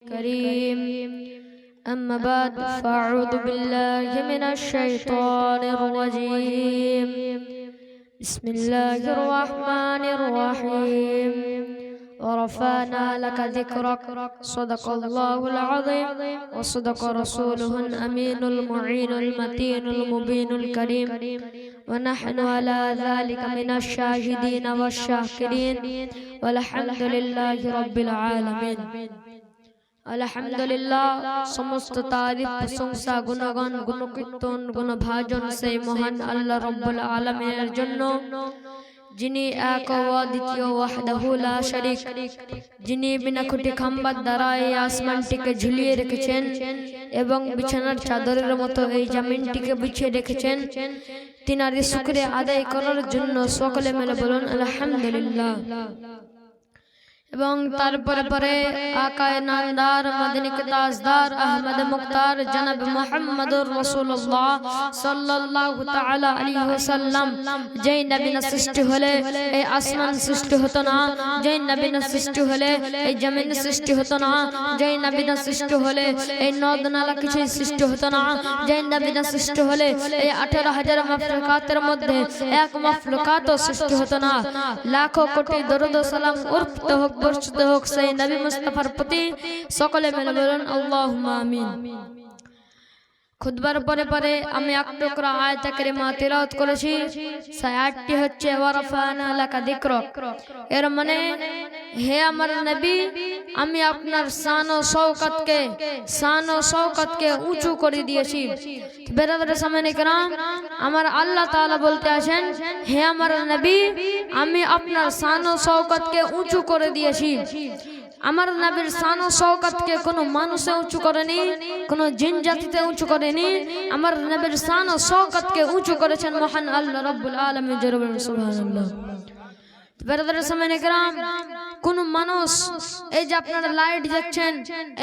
كريم أما بعد فأعوذ بالله من الشيطان الرجيم بسم الله الرحمن الرحيم ورفعنا لك ذكرك صدق الله العظيم وصدق رسوله الأمين المعين المتين المبين الكريم ونحن على ذلك من الشاهدين والشاكرين والحمد لله رب العالمين আলহামদুলিল্লাহ। সমস্ত তারিফ প্রশংসা গুণগান গুণকীর্তন গুণভাজন সেই মহান আল্লাহ রাব্বুল আলামিনের জন্য, যিনি এক ও দ্বিতীয় ওয়াহদাহু লা শারীক, যিনি বিনা খুঁটি খাম্বার দ্বারা এই আসমানটিকে ঝুলিয়ে রেখেছেন এবং বিছানার চাদরের মতো এই জমিনটিকে বিছিয়ে রেখেছেন। তিনারই শুকরিয়া আদায় করার জন্য সকলে মিলে বলুন আলহামদুলিল্লাহ। এবং তারপরে পরে আকায়ে নামদার মদিনী কে তাজদার আহমদ মুখতার জনাব মুহাম্মদুর রাসূলুল্লাহ সাল্লাল্লাহু তাআলা আলাইহি ওয়াসাল্লাম, যেই নবী না সৃষ্টি হলে এই আসমান সৃষ্টি হতো না, যেই নবী না সৃষ্টি হলে এই জমিন সৃষ্টি হতো না, যেই নবী না সৃষ্টি হলে এই নদ নালা কিছুই সৃষ্টি হতো না, যেই নবী না সৃষ্টি হলে এই 18,000 মাখলুকাতের মধ্যে এক মাখলুকাতও সৃষ্টি হতো না। লাখো কোটি দরুদ ও সালাম উর্ফত হোক বর্ষিত হোক সেই নবী মুস্তাফার প্রতি, সকলে মিলে বলুন আল্লাহুম্মা আমিন। খুতবার পরে পরে আমি এক টুকরা আয়াত কারিমা তিলাওয়াত করেছি, সেই আয়াতটি হচ্ছে ওয়ারাফানা লাকা যিকরাক। এর মানে, হে আমার নবী, আমি আপনার শান ও শওকতকে উঁচু করে দিয়েছি। বেরাদর সামনে کرام, আমার আল্লাহ তাআলা বলতে আছেন, হে আমার নবী, আমি আপনার শান ও শওকতকে উঁচু করে দিয়েছি। আমার নবীর শান ও শওকতকে কোনো মানুষে উঁচু করেনি, কোনো জিন জাতিতে উঁচু করেনি। আমার নবীর শান ও শওকতকে উঁচু করেছেন মহান আল্লাহ রাব্বুল আলামিন। সুবহানাল্লাহ। বেরাদরের সামনে کرام, কোন মানুষ, এই যে আপনারা লাইট দেখছেন,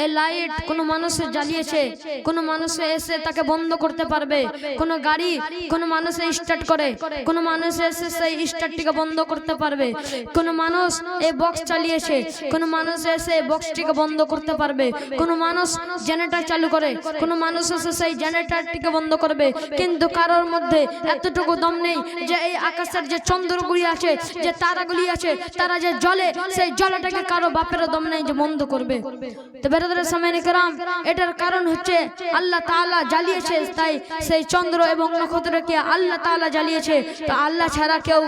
এই লাইট কোন মানুষে জ্বালিয়েছে, কোন মানুষে এসে তাকে বন্ধ করতে পারবে। কোন গাড়ি কোন মানুষে স্টার্ট করে, কোন মানুষে এসে সেই স্টার্টটিকে বন্ধ করতে পারবে। কোন মানুষ এই বক্স চালিয়েছে, কোন মানুষে এসে এই বক্সটিকে বন্ধ করতে পারবে। কোন মানুষ জেনারেটর চালু করে, কোন মানুষ এসে সেই জেনারেটরটিকে বন্ধ করবে। কিন্তু কারোর মধ্যে এতটুকু দম নেই যে এই আকাশের যে চন্দ্রগুলি আছে, যে তারাগুলি আছে, তারা যে জ্বলে, সেই জ্বলাটাকে কারো বাপের দম নেই যে বন্ধ করবে। তো বেরাদরের সামনে کرام, এটার কারণ হচ্ছে আল্লাহ তাআলা জ্বালিয়েছে, তাই সেই চন্দ্র এবং নক্ষত্রকে আল্লাহ তাআলা জ্বালিয়েছে। তো আল্লাহ ছাড়া কেউ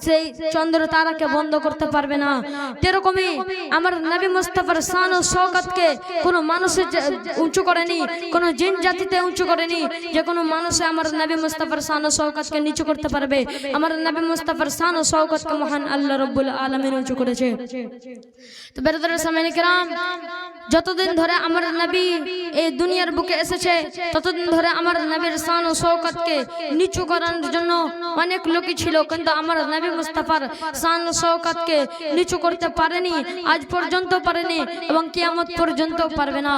সেই চন্দ্র তারাকে বন্ধ করতে পারবে না। এরকমই আমার নবী মুস্তাফার শান ও শওকতকে কোনো মানুষে উঁচু করেনি, কোনো জিন জাতিতে উঁচু করেনি যে কোনো মানুষে আমার নবী মুস্তাফার শান ও শওকতকে নিচু করতে পারবে। আমার নবী মুস্তাফার শান ও শওকতকে মহান আল্লাহ রাব্বুল আলামিন উঁচু করেছে। তো বেরাদরের সামনে کرام, যতদিন ধরে আমার নবী এই দুনিয়ার বুকে এসেছে, ততদিন ধরে আমার নবীর শান ও শওকতকে নিচু করার জন্য অনেক লোকই ছিল, কিন্তু আমার নবী মুস্তাফার শান ও শওকতকে নিচু করতে পারেনি, আজ পর্যন্ত পারেনি এবং কিয়ামত পর্যন্ত পারবে না।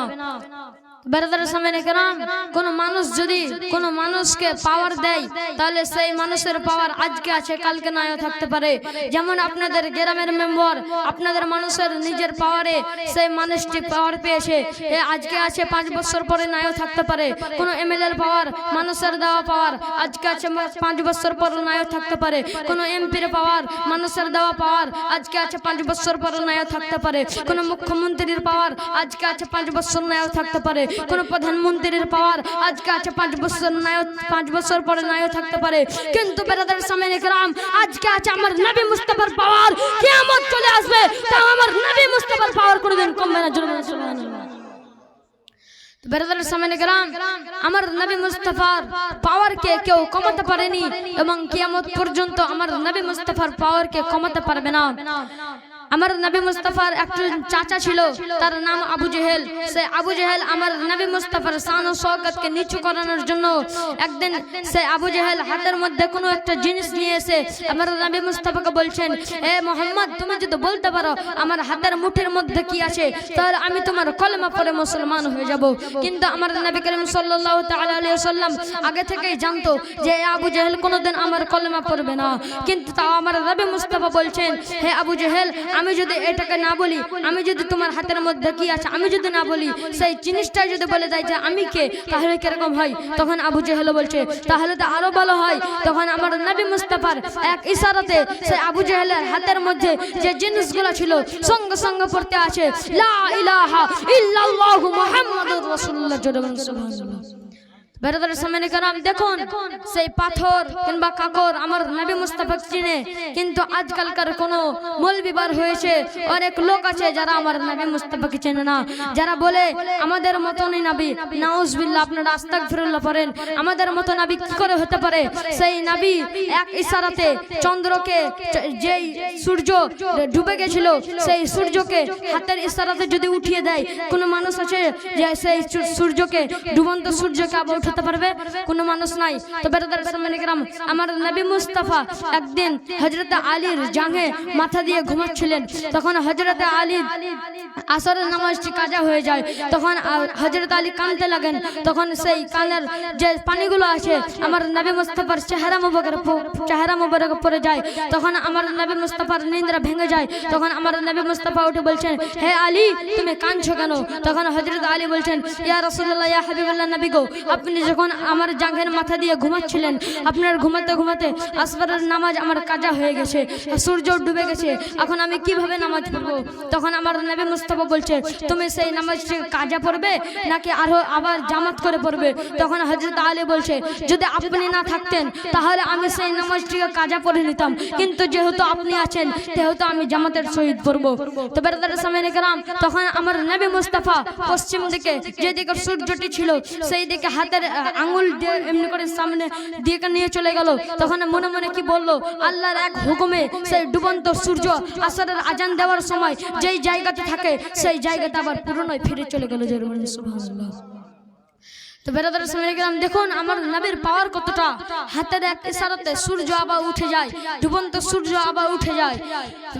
বেরাদরের সামনে کرام, কোন মানুষ যদি কোন মানুষকে পাওয়ার দেয়, তাহলে সেই মানুষের পাওয়ার আজকে আছে, কালকে নাও থাকতে পারে। যেমন আপনাদের গ্রামের মেম্বার, আপনাদের মানুষের নিজের পাওয়ারে সেই মানুষটি পাওয়ার পেয়েছে, আজকে আছে, 5 বছর পরে নাও থাকতে পারে। কোন এমএলএর পাওয়ার, মানুষের দেওয়া পাওয়ার আজকে আছে, 5 বছর পরে নাও থাকতে পারে। কোন এমপির পাওয়ার, মানুষের দেওয়া পাওয়ার আজকে আছে, 5 বছর পরে নাও থাকতে পারে। কোন মুখ্যমন্ত্রীর পাওয়ার আজকে আছে, 5 বছর নাও থাকতে পারে। কোন প্রধানমন্ত্রীর পাওয়ার আজকে আছে, 5 বছর পরে নাও থাকতে পারে। কিন্তু বেরাদরের সামনে کرام, আজকে আছে আমার নবী মুস্তাফার পাওয়ার, কিয়ামত চলে আসবে, তাও আমার নবী মুস্তাফার পাওয়ার কোনোদিন কমবে না। সুবহানাল্লাহ। বেরাদরের সামনে کرام, আমার নবী মুস্তাফার পাওয়ারকে কেউ কমাতে পারেনি এবং কিয়ামত পর্যন্ত আমার নবী মুস্তাফার পাওয়ারকে কমাতে পারবে না। আমার নবী মুস্তাফার একজন চাচা ছিল, তার নাম আবু জেহেল। সেই আবু জেহেল আমার নবী মুস্তাফার শান ও শওকতকে নিচু করানোর জন্য একদিন সেই আবু জেহেল হাতের মধ্যে কোনো একটা জিনিস নিয়ে এসে আমার নবী মুস্তাফাকে বলছেন, এ মুহাম্মদ, তুমি যদি বলতে পারো আমার হাতের মুঠির মধ্যে কি আছে, তাহলে আমি তোমার কলেমা পড়ে মুসলমান হয়ে যাব। কিন্তু আমার নবী করিম সাল্লাল্লাহু তাআলা আলাইহি ওয়াসাল্লাম আগে থেকেই জানতো যে আবু জেহেল কোনোদিন আমার কলেমা পড়বে না। কিন্তু তাও আমার নবী মুস্তাফা বলছেন, হে আবু জেহেল, আমি যদি এটাকে না বলি, আমি যদি তোমার হাতের মধ্যে কি আছে আমি যদি না বলি, সেই জিনিসটা যদি বলে দেয় যে আমি কে, তাহলে কিরকম হয়? তখন আবু জেহেল বলছে তাহলে তো আরো ভালো হয়। তখন আমার নবী মুস্তাফার এক ইশারাতে সেই আবু জেহেলের হাতের মধ্যে যে জিনিসগুলো ছিল সঙ্গে সঙ্গে পড়তে আছে লা ইলাহা ইল্লাল্লাহু মুহাম্মাদুর রাসূলুল্লাহ। সুবহানাল্লাহ। বেরাদার সামনে কারাম দেখুন সেই পাথর কিংবা কাকর আমার নবী মুস্তাফা চিনে, কিন্তু আজকালকার কোন মৌলবি বার হয়েছে, অনেক লোক আছে যারা আমার নবী মুস্তাফাকে চেনে না, যারা বলে আমাদের মতনই নবী। নাউজুবিল্লাহ, আপনারা আস্তাগফিরুল্লাহ পড়েন। আমাদের মত নবী কি করে হতে পারে? সেই নবী এক ইশারাতে চন্দ্রকে, যেই সূর্য ডুবে গেছিল সেই সূর্যকে হাতের ইশারাতে যদি উঠিয়ে দেয়, কোন মানুষ আছে যে সেই সূর্যকে, ডুবন্ত সূর্যকে আবার উঠাতে পারবে? কোনো মানুষ নাই। তো বেরাদার সামনে کرام আমার নবী মুস্তাফা একদিন হযরত আলীর জাঙ্গে মাথা দিয়ে ঘুমাচ্ছিলেন। তখন হযরত আলী আসরের নামাজটি কাজা হয়ে যায়। তখন হযরত আলী কাঁদতে লাগেন। তখন সেই কানের যে পানিগুলো আছে আমার নবী মুস্তাফার চেহারা মুবারক পড়ে যায়। তখন আমার নবী মুস্তাফার নিদ্রা ভেঙে যায়। তখন আমার নবী মুস্তাফা উঠে বলছেন, হে আলী তুমি কাঁদছো কেন? তখন হযরত আলী বলছেন, ইয়া রাসূলুল্লাহ, ইয়া হাবিবাল্লাহ নবী গো, আপনি যখন আমার জাঙ্গের মাথা দিয়ে ঘুমাচ্ছিলেন, আপনার ঘুমাতে ঘুমাতে আসরের নামাজ আমার কাজা হয়ে গেছে, সূর্য ডুবে গেছে, এখন আমি কিভাবে নামাজ পড়বো? তখন আমার নবী মুস্তাফা বলছে, তুমি সেই নামাজটি কাজা পড়বে নাকি আরো আবার জামাত করে পড়বে? তখন হযরত আলী বলছে, যদি আপনি না থাকতেন তাহলে আমি সেই নামাজটিকে কাজা পড়ে নিতাম, কিন্তু যেহেতু আপনি আছেন সেহেতু আমি জামাতের সহিত পড়বো। তো বেরাদার সামনে کرام তখন আমার নবী মুস্তাফা পশ্চিম দিকে যেদিকে সূর্যটি ছিল সেই দিকে হাতের আঙ্গুল দিয়ে এমনি করে সামনে দিকে নিয়ে চলে গেল। তখন মনে মনে কি বললো, আল্লাহর এক হুকুমে সেই ডুবন্ত সূর্য আসরের আজান দেওয়ার সময় যেই জায়গাতে থাকে সেই জায়গাতে আবার পুরনোয় ফিরে চলে গেল। সুবহানাল্লাহ। তো বেরাদার সামনে গেলাম, দেখুন আমার নবীর পাওয়ার কতটা। হাতের এক ইশারাতে সূর্য আবার উঠে যায়, ডুবন্ত সূর্য আবার উঠে যায়।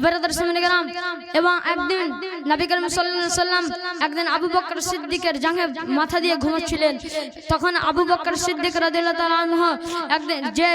বেরাদার সামনে গেলাম, এবং একদিন নবী করিম সাল্লাল্লাহু আলাইহি সাল্লাম একদিন আবু বকর সিদ্দিকের জাঙ্গে মাথা দিয়ে ঘুমাচ্ছিলেন। তখন আবু বকর সিদ্দিক রাদিয়াল্লাহু তাআলা আনহু একদিন যে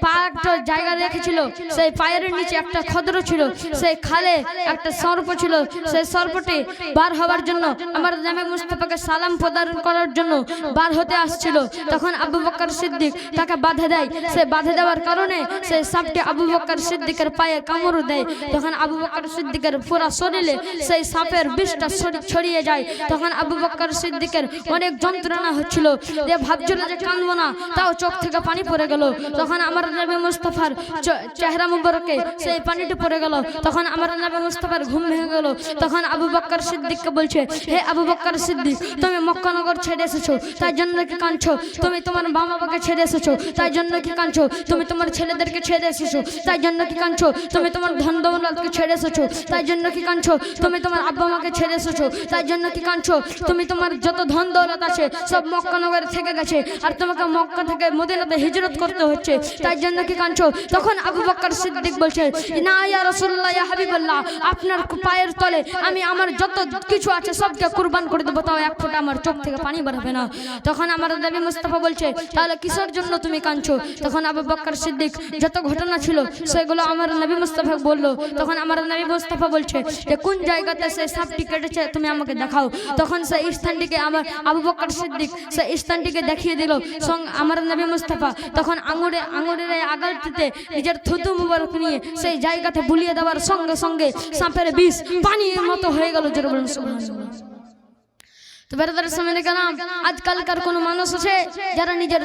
পা একটা জায়গা রেখেছিল, সেই পায়ের নিচে একটা খদ্র ছিল, সেই খালে একটা সর্প ছিল, সেই সর্পটি বার হওয়ার জন্য আমার নবী মুস্তাফাকে সালাম প্রদান করার জন্য বার হতে আসছিল। তখন আবু বকর সিদ্দিক তাকে বাধা দেয়। সে বাধা দেওয়ার কারণে সেই সাপটি আবু বকর সিদ্দিকের পায়ে কামড় দেয়। তখন আবু বকর সিদ্দিকের পুরো শরীরে সেই সাপের বিষটা ছড়িয়ে যায়। তখন আবু বকর সিদ্দিকের অনেক যন্ত্রণা হচ্ছিল, যে ভাবছিল যে কাঁদবো না, তাও চোখ থেকে পানি পড়ে গেল। তখন আমার নবী মুস্তাফার চেহারা মুবারকে সেই পানিটি পড়ে গেল। তখন আমার নবী মুস্তাফার ঘুম ভেঙে গেল। তখন আবু বকর সিদ্দিককে বলছে, হে আবু বকর সিদ্দিক, তুমি মক্কা নগর ছেড়ে এসেছো, তাই জন্য কি কাঁদছো? তুমি তোমার মা বাবাকে ছেড়ে এসেছো, তাই জন্য কি কাঁদছো? তুমি তোমার ছেলেদেরকে ছেড়ে এসেছো, তাই জন্য কি কাঁদছো? তুমি তোমার ধন দৌলতকে ছেড়ে এসেছো, তাই জন্য কি কাঁদছো? তুমি তোমার আব্বা মাকে ছেড়ে এসেছো, তাই জন্য কি কাঁদছো? তুমি তোমার যত ধন দৌলত আছে সব মক্কা নগরে থেকে গেছে, আর তোমাকে মক্কা থেকে মদিনাতে হিজরত করতে হচ্ছে, তাই জন্য কি কাঁদছো? তখন আবু বকর সিদ্দিক বলছে, না ইয়া রাসূলুল্লাহ, ইয়া হাবিবাল্লাহ, আপনার পায়ের তলে আমি আমার যত কিছু আছে সবকে কুরবান করে দেবো, তাও এক ফোঁটা আমার চোখ থেকে পানি বেরোবে না। তখন আমার নবী মুস্তাফা বলছে, তাহলে কিসের জন্য তুমি কাঁদছো? তখন আবু বকর সিদ্দিক যত ঘটনা ছিল সেগুলো আমার নবী মুস্তাফা বললো। তখন আমার নবী মুস্তাফা বলছে যে কোন জায়গাতে সেই সাপটি কেটেছে তুমি আমাকে দেখাও। তখন সেই স্থানটিকে আমার আবু বকর সিদ্দিক সেই স্থানটিকে দেখিয়ে দিল আমার নবী মুস্তাফা। তখন আঙুরের আগালটিতে নিজের থুতু মুবারক নিয়ে সেই জায়গাতে বুলিয়ে দেওয়ার সঙ্গে সঙ্গে সাপের বিষ পানির মতো হয়ে গেল। জোরে বলুন সুবহানাল্লাহ। তো বেরাদার সামনে গেলাম, আজকালকার কোনো মানুষ আছে যারা নিজের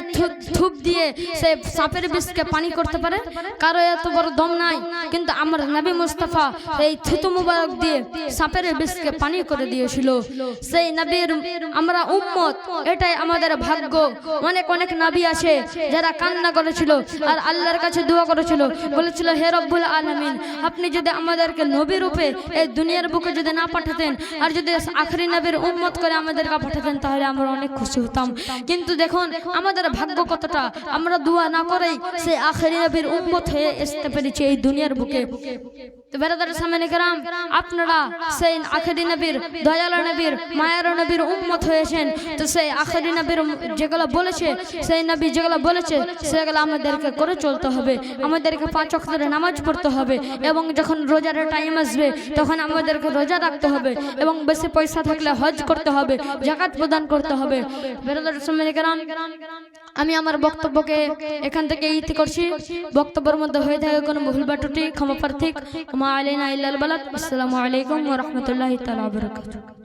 থুপ দিয়ে সে সাপের বিষকে পানি করতে পারে? কারো এত বড় দম নাই, কিন্তু আমার নবী মুস্তাফা এই থুতু মুবারক দিয়ে সাপের বিষকে পানি করে দিয়েছিল। সেই নবীর আমরা উম্মত, এটাই আমাদের ভাগ্য। অনেক অনেক নবী আছে যারা কান্না করেছিল আর আল্লাহর কাছে দোয়া করেছিল, বলেছিল, হে রব্বুল আলামিন, আপনি যদি আমাদেরকে নবী রূপে এই দুনিয়ার বুকে যদি না পাঠাতেন, আর যদি আখরি নবীর উম্মত করে আমাদেরকে পাঠাতেন, তাহলে আমরা অনেক খুশি হতাম। কিন্তু দেখুন আমাদের ভাগ্য কতটা, আমরা দোয়া না করেই সেই আখরি নবীর উম্মত হয়ে আসতে পেরেছি এই দুনিয়ার বুকে। তো বেরাদার সামনে کرام আপনারা সেই আখেরি নবীর দয়ালু নবীর মায়ার নবীর উম্মত হয়েছেন তো সেই আখেরি নবীর যেগুলো বলেছে সেই নবী যেগুলো বলেছে সেগুলো আমাদেরকে করে চলতে হবে আমাদেরকে 5 ওয়াক্তের নামাজ পড়তে হবে এবং যখন রোজার টাইম আসবে তখন আমাদেরকে রোজা রাখতে হবে এবং বেশি পয়সা থাকলে হজ করতে হবে যাকাত প্রদান করতে হবে বেরাদার সামনে کرام আমি আমার বক্তব্যকে এখান থেকে ইতি করছি বক্তব্যের মধ্যে হয়ে থাকে কোনো ভুল বা ত্রুটি ক্ষমা প্রার্থী মা আলাইনা ইল্লাল বালাগ আসসালামু আলাইকুম ওয়া রাহমাতুল্লাহি তাআলা ওয়া বারাকাতুহু